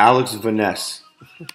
Alex Vanasse.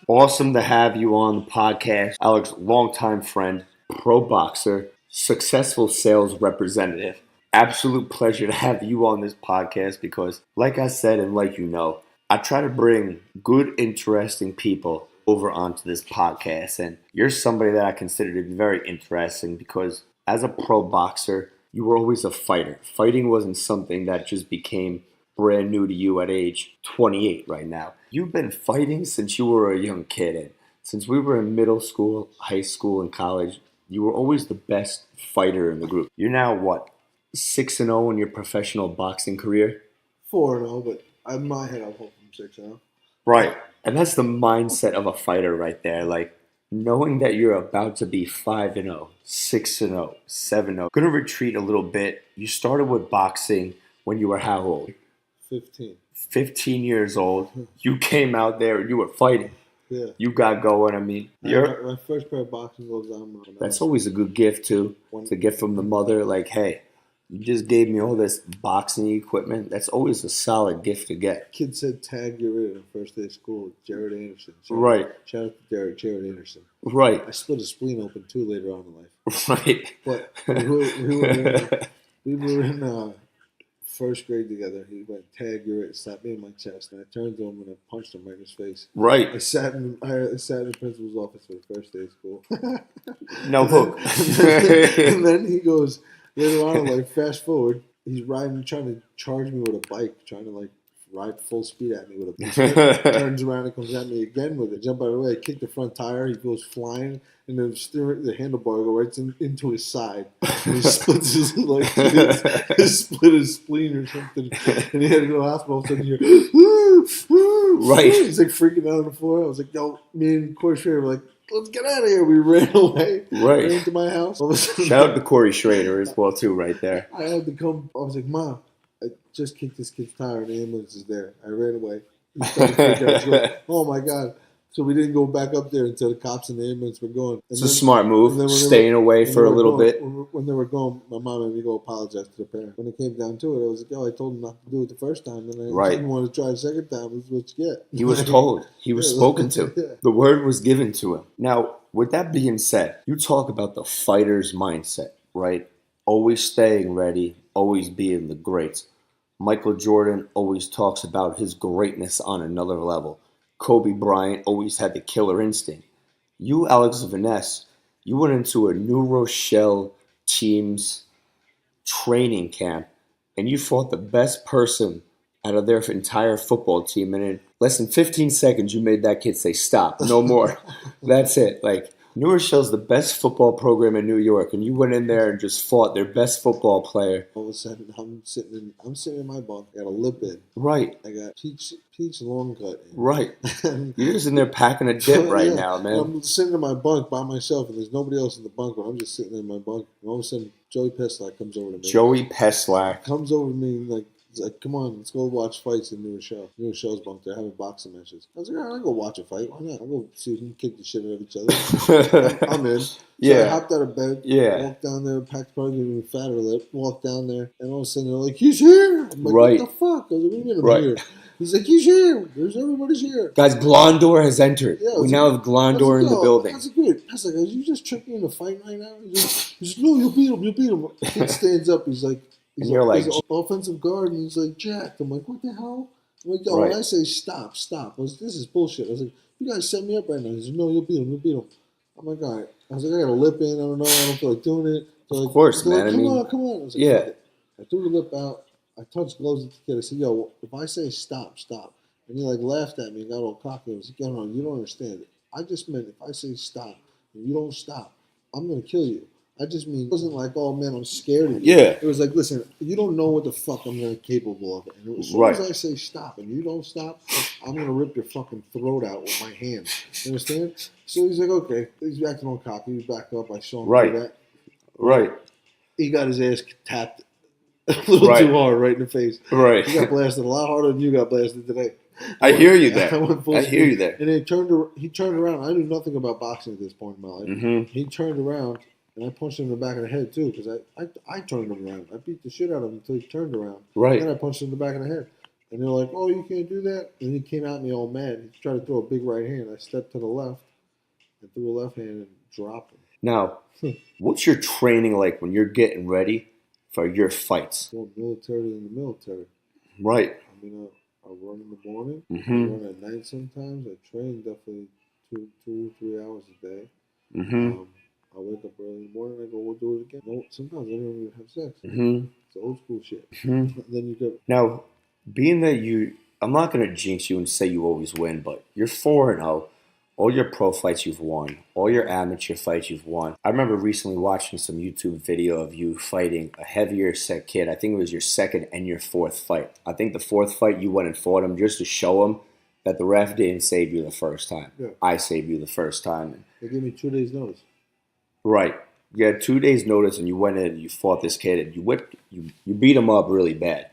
Awesome to have you on the podcast. Alex, longtime friend, pro boxer, successful sales representative. Absolute pleasure to have you on this podcast because, like I said, and like you know, I try to bring good, interesting people over onto this podcast. And you're somebody that I consider to be very interesting because, as a pro boxer, you were always a fighter. Fighting wasn't something that just became brand new to you at age 28 right now. You've been fighting since you were a young kid. And since we were in middle school, high school, and college, you were always the best fighter in the group. You're now what, 6-0 in your professional boxing career? 4-0, but in my head, I'm hoping 6-0. Right. And that's the mindset of a fighter right there. Like, knowing that you're about to be 5-0, 6-0, 7-0. Gonna retreat a little bit. You started with boxing when you were how old? 15. 15 years old. You came out there and you were fighting. Yeah. You got going. I mean, My first pair of boxing gloves on. That's always a good gift, too. To get from the mother, like, hey, you just gave me all this boxing equipment. That's always a solid gift to get. Kid said, tag, you're in the first day of school. Jared Anderson. Right. Shout out to Jared Anderson. Right. I split a spleen open, too, later on in life. Right. But we were in first grade together. He went, tag, you're it. Slapped me in my chest. And I turned to him and I punched him right in his face. Right. I sat in the principal's office for the first day of school. No hook. And then he goes, later on, like, fast forward, he's trying to charge me with a bike, trying to, like, ride full speed at me with a bike. Turns around and comes at me again with it. Jump out of the way, I kick the front tire, he goes flying, and then the handlebar goes right into his side. And he splits his, like, he split his spleen or something. And he had to go to the hospital. All of a sudden, Right. He's, like, freaking out on the floor. I was like, yo, me and Corey Schrader were like, let's get out of here. We ran away. Right. Ran into my house. Shout out to Corey Schrader as well, too, right there. I had to come. I was like, Mom, I just kicked this kid's tire and the ambulance is there. I ran away. He started to freak out. Like, oh, my God. So we didn't go back up there until the cops and the ambulance were gone. It's a smart move, staying away for a little bit. When they were gone, my mom made me go apologize to the parent. When it came down to it, I was like, yo, I told him not to do it the first time. And I didn't want to try the second time. This is what you get. He was told. He was spoken to. Yeah. The word was given to him. Now, with that being said, you talk about the fighter's mindset, right? Always staying ready, always being the greats. Michael Jordan always talks about his greatness on another level. Kobe Bryant always had the killer instinct. You, Alex Vanasse, you went into a New Rochelle team's training camp and you fought the best person out of their entire football team. And in less than 15 seconds, you made that kid say, stop, no more. That's it. Like, New Rochelle's the best football program in New York, and you went in there and just fought their best football player. All of a sudden, I'm sitting in my bunk. I got a lip in. Right. I got peach long cut in. Right. You're just in there packing a dip right now, man. I'm sitting in my bunk by myself, and there's nobody else in the bunk, but I'm just sitting in my bunk. And all of a sudden, Joey Peslak comes over to me. Joey Peslak comes over to me like, he's like, come on, let's go watch fights in New Rochelle. New Rochelle's bunk. They're having boxing matches. I was like, all right, I'll go watch a fight. Why not? I'll go see if we can kick the shit out of each other. I'm in. So I hopped out of bed, walked down there, packed probably even a fatter lip, walked down there, and all of a sudden they're like, he's here. I'm like, what the fuck? I was like, what do you mean I'm here? He's like, he's here. Everybody's here. Guys, Glondor has entered. We now have Glondor in the building. That's good. I was like, are you just tricking me in a fight right now? He's like, no, you'll beat him. He stands up. He's like, he's an offensive guard, and he's like, jacked. I'm like, what the hell? I'm like, yo, when I say stop. This is bullshit. I was like, you guys set me up right now. He's like, no, you'll beat him. I'm like, all right. I was like, I got a lip in. I don't know. I don't feel like doing it. So of course, man. Like, come on. I was like, I threw the lip out. I touched gloves at the kid. I said, yo, if I say stop. And he like laughed at me and got all cocky. I was like, no, you don't understand it. I just meant if I say stop and you don't stop, I'm going to kill you. I just mean, it wasn't like, oh man, I'm scared of you. Yeah. It was like, listen, you don't know what the fuck I'm going to be capable of. And as soon as I say stop and you don't stop, I'm going to rip your fucking throat out with my hand. You understand? So he's like, okay. He's acting all cocky. He's back up. I saw him do that. Right. He got his ass tapped a little too hard right in the face. Right. He got blasted a lot harder than you got blasted today. I hear you there. I hear you there. And he turned around. I knew nothing about boxing at this point in my life. Mm-hmm. He turned around, and I punched him in the back of the head, too, because I turned him around. I beat the shit out of him until he turned around. Right. And then I punched him in the back of the head. And they're like, "Oh, you can't do that." And he came at me all mad. He tried to throw a big right hand. I stepped to the left and threw a left hand and dropped him. Now, what's your training like when you're getting ready for your fights? More military than the military. Right. I mean, I run in the morning. Mm-hmm. I run at night sometimes. I train definitely 3 hours a day. Mm-hmm. I wake up early in the morning and I go, we'll do it again. No, sometimes I don't even have sex. Mm-hmm. It's old school shit. Mm-hmm. Then you go. Now, being that I'm not going to jinx you and say you always win, but you're 4-0. All your pro fights you've won. All your amateur fights you've won. I remember recently watching some YouTube video of you fighting a heavier set kid. I think it was your second and your fourth fight. I think the fourth fight you went and fought him just to show him that the ref didn't save you the first time. Yeah. I saved you the first time. They gave me 2 days notice. Right. You had 2 days notice and you went in and you fought this kid and you beat him up really bad.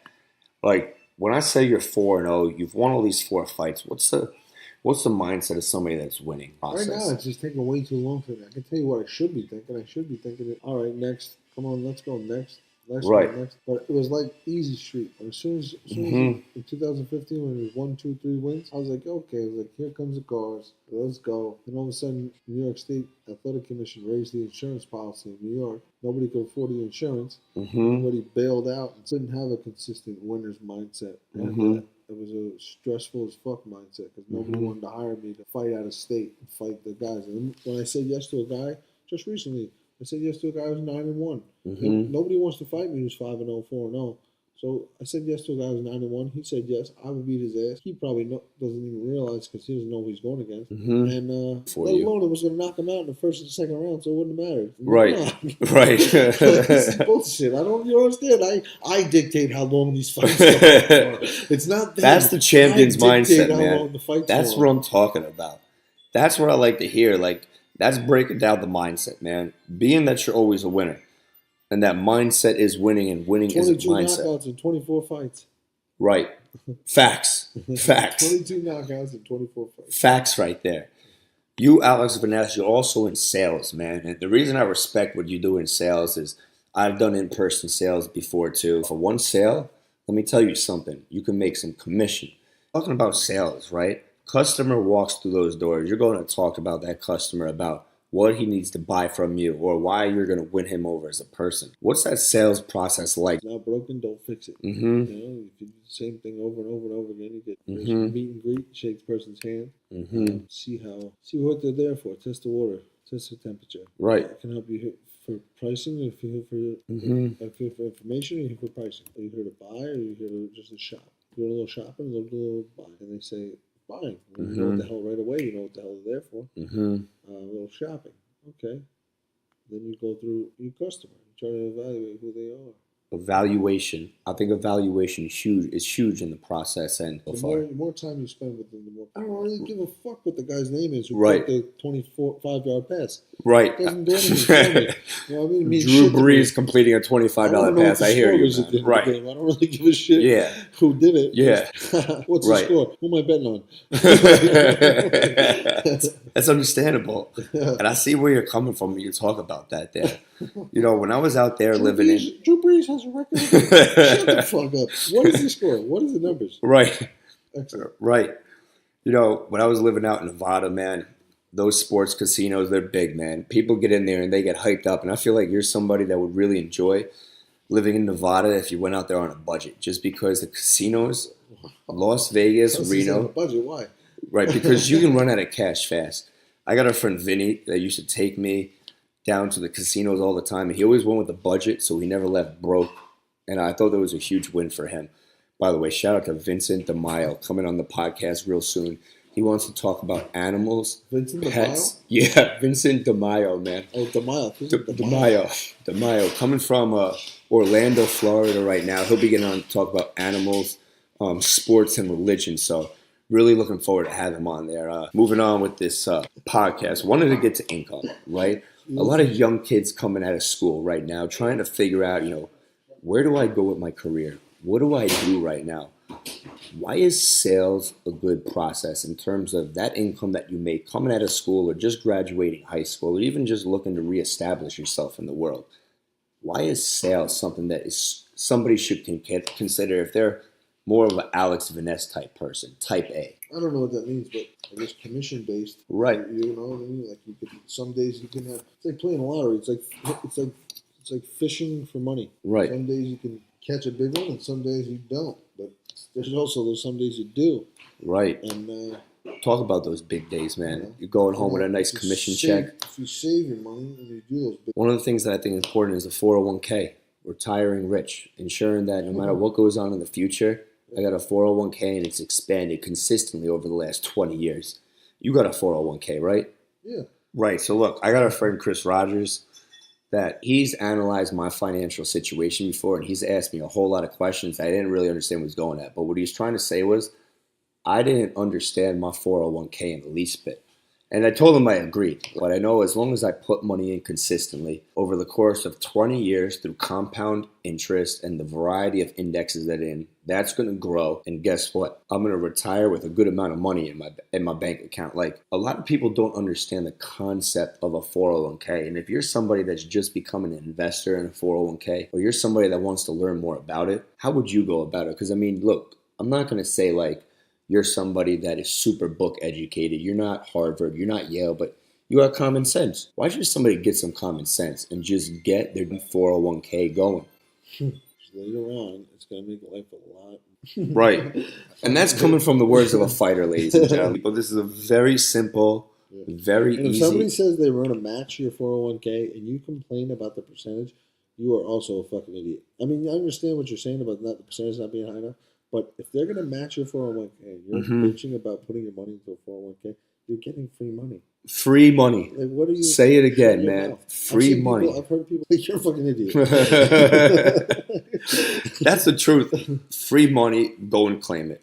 Like, when I say you're 4-0, you've won all these 4 fights. What's the mindset of somebody that's winning? Process? Right now, it's just taking way too long for me. I can tell you what I should be thinking. I should be thinking, all right, next. Come on, let's go next. Right. Next. But it was like easy street. As soon as Mm-hmm. in 2015, when it was 1, 2, 3 wins, I was like, okay. I was like, here comes the cars. Let's go. Then all of a sudden, New York State Athletic Commission raised the insurance policy in New York. Nobody could afford the insurance. Mm-hmm. Everybody bailed out and didn't have a consistent winner's mindset. Mm-hmm. And it was a stressful as fuck mindset because nobody Mm-hmm. wanted to hire me to fight out of state and fight the guys. And when I said yes to a guy, just recently, I said yes to a guy who's 9-1. Mm-hmm. Nobody wants to fight me who's 5-0, 4-0. So I said yes to a guy who's 9-1. He said yes. I would beat his ass. He probably doesn't even realize because he doesn't know who he's going against. Mm-hmm. And let alone it was going to knock him out in the first and second round, so it wouldn't have mattered. Right. Right. This is bullshit. I don't understand. I dictate how long these fights go on. It's not them. That's the champion's mindset, how man. long the fights That's go what on. I'm talking about. That's what I like to hear. Like, that's breaking down the mindset, man. Being that you're always a winner. And that mindset is winning, and winning is a 22 mindset. knockouts in 24 fights. Right. Facts. Facts. 22 knockouts in 24 fights. Facts right there. You, Alex Vanasse, you're also in sales, man. And the reason I respect what you do in sales is I've done in-person sales before, too. For one sale, let me tell you something. You can make some commission. Talking about sales, right? Customer walks through those doors. You're going to talk about that customer, about what he needs to buy from you, or why you're going to win him over as a person. What's that sales process like? It's not broken, don't fix it. Mm-hmm. You know, if you do the same thing over and over and over again, you get Mm-hmm. meet and greet, shake the person's hand, Mm-hmm. see what they're there for. Test the water, test the temperature. Right. It can help you hit for pricing. If you're here for Mm-hmm. if you're here for information, or you're here for pricing. Are you here to buy, or are you here to just to shop? You do a little shopping, a little buying, and they say buying. Well, you know what the hell right away. You know what the hell they're there for. Mm-hmm. A little shopping. Okay. Then you go through your customer. You try to evaluate who they are. Evaluation. I think evaluation is huge in the process. And so far. The more time you spend with them, the more. I don't really give a fuck what the guy's name is who Right. took the 25-yard pass. Right. It doesn't do anything for me. You know what I mean? It means Drew shit to me. Brees completing a $25 pass. I hear you, man. Right. I don't really give a shit Yeah. who did it. Yeah. What's Right. the score? Who am I betting on? That's understandable. And I see where you're coming from when you talk about that there. You know, when I was out there living in... Drew Brees has a record. Shut the fuck up. What is the score? What is the numbers? Right. Excellent. Right. You know, when I was living out in Nevada, man, those sports casinos, they're big, man. People get in there and they get hyped up. And I feel like you're somebody that would really enjoy living in Nevada if you went out there on a budget. Just because the casinos, Las Vegas, Plus, Reno... on a budget. Why? Right, because you can run out of cash fast. I got a friend, Vinny, that used to take me down to the casinos all the time. And he always went with a budget, so he never left broke. And I thought that was a huge win for him. By the way, shout out to Vincent DeMaio, coming on the podcast real soon. He wants to talk about animals, Vincent pets. Yeah, Vincent DeMaio, man. Oh, DeMaio. DeMaio. Coming from Orlando, Florida right now. He'll be getting on to talk about animals, sports, and religion. So really looking forward to having him on there. Moving on with this podcast. Wanted to get to income, right? A lot of young kids coming out of school right now trying to figure out, you know, where do I go with my career? What do I do right now? Why is sales a good process in terms of that income that you make coming out of school or just graduating high school or even just looking to reestablish yourself in the world? Why is sales something that is somebody should consider if they're more of an Alex Vanasse type person, type A. I don't know what that means, but I guess commission based. Right. You know what I mean? Like you could, some days you can have. It's like playing a lottery. It's like fishing for money. Right. Some days you can catch a big one, and some days you don't. But there's some days you do. Right. And talk about those big days, man. You know, You're going home with a nice commission check. If you save your money and you do those big. One of the things that I think is important is a 401k. Retiring rich, ensuring that no matter what goes on in the future, I got a 401k and it's expanded consistently over the last 20 years. You got a 401k, right? Yeah. Right. So look, I got a friend, Chris Rogers, that he's analyzed my financial situation before, and he's asked me a whole lot of questions. I didn't really understand what he was going at, but what he was trying to say was, I didn't understand my 401k in the least bit. And I told him I agreed. But I know as long as I put money in consistently over the course of 20 years through compound interest and the variety of indexes that's going to grow. And guess what? I'm going to retire with a good amount of money in my bank account. Like, a lot of people don't understand the concept of a 401k. And if you're somebody that's just becoming an investor in a 401k, or you're somebody that wants to learn more about it, how would you go about it? Because I mean, look, I'm not going to say like, you're somebody that is super book educated. You're not Harvard. You're not Yale, but you got common sense. Why should somebody get some common sense and just get their 401k going? Just later on, it's going to make life a lot. Right. And that's coming from the words of a fighter, ladies and gentlemen. But this is a very simple, very and if easy. somebody says they want to match your 401k and you complain about the percentage, you are also a fucking idiot. I mean, I understand what you're saying about the percentage not being high enough. But if they're going to match your 401k and you're bitching about putting your money into a 401k, you're getting free money. Free money. Like, what are you? Say it again, man. Free money. I've heard people like, you're a fucking idiot. That's the truth. Free money, go and claim it.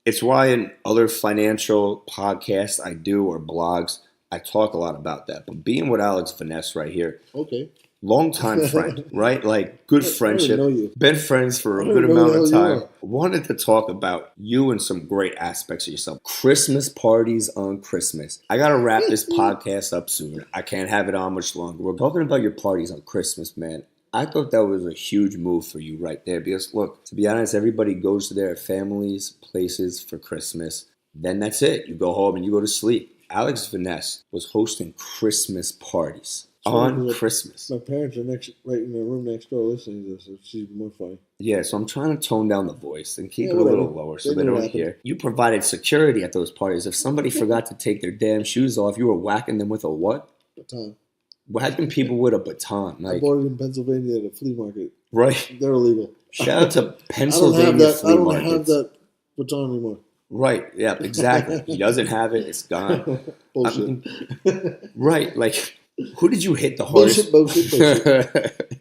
It's why in other financial podcasts I do or blogs, I talk a lot about that. But being with Alex Vanasse right here. Okay. Longtime friend, right? Like, good friendship. I know you. Been friends for a good amount of time. Wanted to talk about you and some great aspects of yourself. Christmas parties on Christmas. I got to wrap this podcast up soon. I can't have it on much longer. We're talking about your parties on Christmas, man. I thought that was a huge move for you right there. Because, look, to be honest, everybody goes to their families' places for Christmas. Then that's it. You go home and you go to sleep. Alex Vanasse was hosting Christmas parties. On Christmas. My parents are right in the room next door listening to this. It's even more funny. Yeah, so I'm trying to tone down the voice and keep it a little lower so they don't hear. You provided security at those parties. If somebody forgot to take their damn shoes off, you were whacking them with a what? Baton. Whacking people with a baton. Like, I bought it in Pennsylvania at a flea market. Right. They're illegal. Shout out to Pennsylvania flea markets. I don't have that baton anymore. Right, yeah, exactly. He doesn't have it. It's gone. Bullshit. Right, like... Who did you hit the hardest? Bullshit.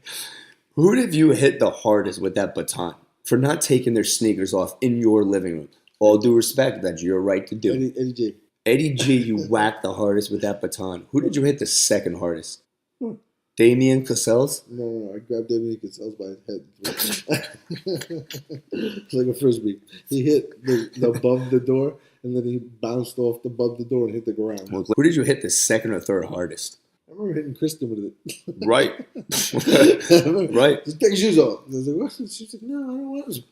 Who did you hit the hardest with that baton for not taking their sneakers off in your living room? All due respect, that's your right to do. Eddie G. Eddie G, you whacked the hardest with that baton. Who did you hit the second hardest? Damien Cassels? No, I grabbed Damien Cassels by his head. It's like a frisbee. He hit the above the door, and then he bounced off above the door and hit the ground. Well, who did you hit the second or third hardest? I remember hitting Kristen with it. Right. Right. Just take your shoes off. I was like, what? She's like, no, I don't want to.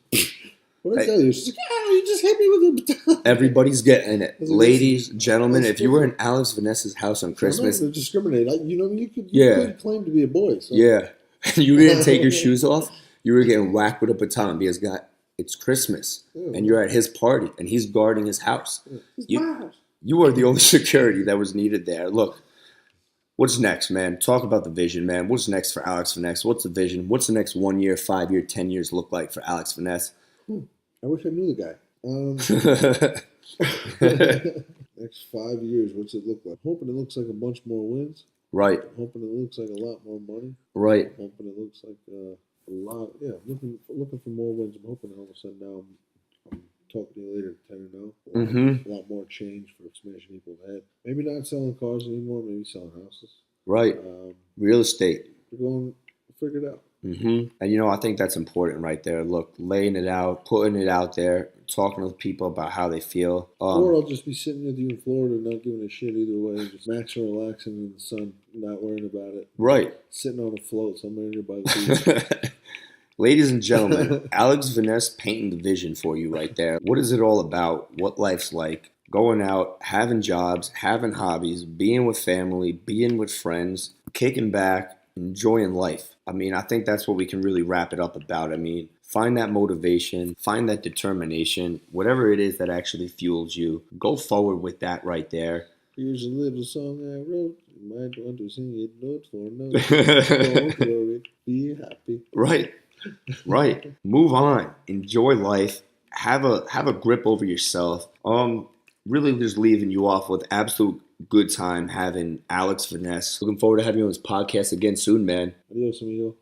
What did I tell you? She's like, oh, you just hit me with a baton. Everybody's getting it. Ladies, gentlemen, if you were in Alex Vanasse's house on Christmas. I'm not discriminate. You could claim to be a boy. So. Yeah. You didn't take your shoes off. You were getting whacked with a baton because it's Christmas. Yeah, and you're at his party and he's guarding his house. Yeah. You are the only security that was needed there. Look. What's next, man? Talk about the vision, man. What's next for Alex Vanasse? What's the vision? What's the next 1 year, 5 year, 10 years look like for Alex Vanasse? I wish I knew the guy. Next 5 years, what's it look like? I'm hoping it looks like a bunch more wins. Right. I'm hoping it looks like a lot more money. Right. I'm hoping it looks like a lot. Yeah, looking for more wins. I'm hoping all of a sudden now I'm talking to you later, 10-0. A lot more change for smashing people's head. Maybe not selling cars anymore. Maybe selling houses. Right. Real estate. We're going to figure it out. And, I think that's important right there. Look, laying it out, putting it out there, talking to people about how they feel. Or I'll just be sitting with you in Florida not giving a shit either way. Just maxing and relaxing in the sun, not worrying about it. Right. Sitting on a float somewhere nearby the beach. Ladies and gentlemen, Alex Vanasse painting the vision for you right there. What is it all about? What life's like? Going out, having jobs, having hobbies, being with family, being with friends, kicking back, enjoying life. I mean, I think that's what we can really wrap it up about. I mean, find that motivation, find that determination, whatever it is that actually fuels you. Go forward with that right there. Here's a little song I wrote. You might want to sing it note for note. Don't worry, be happy. Right. Move on. Enjoy life. Have a grip over yourself. Really just leaving you off with absolute good time having Alex Vanasse. Looking forward to having you on this podcast again soon, man. Adios, amigo.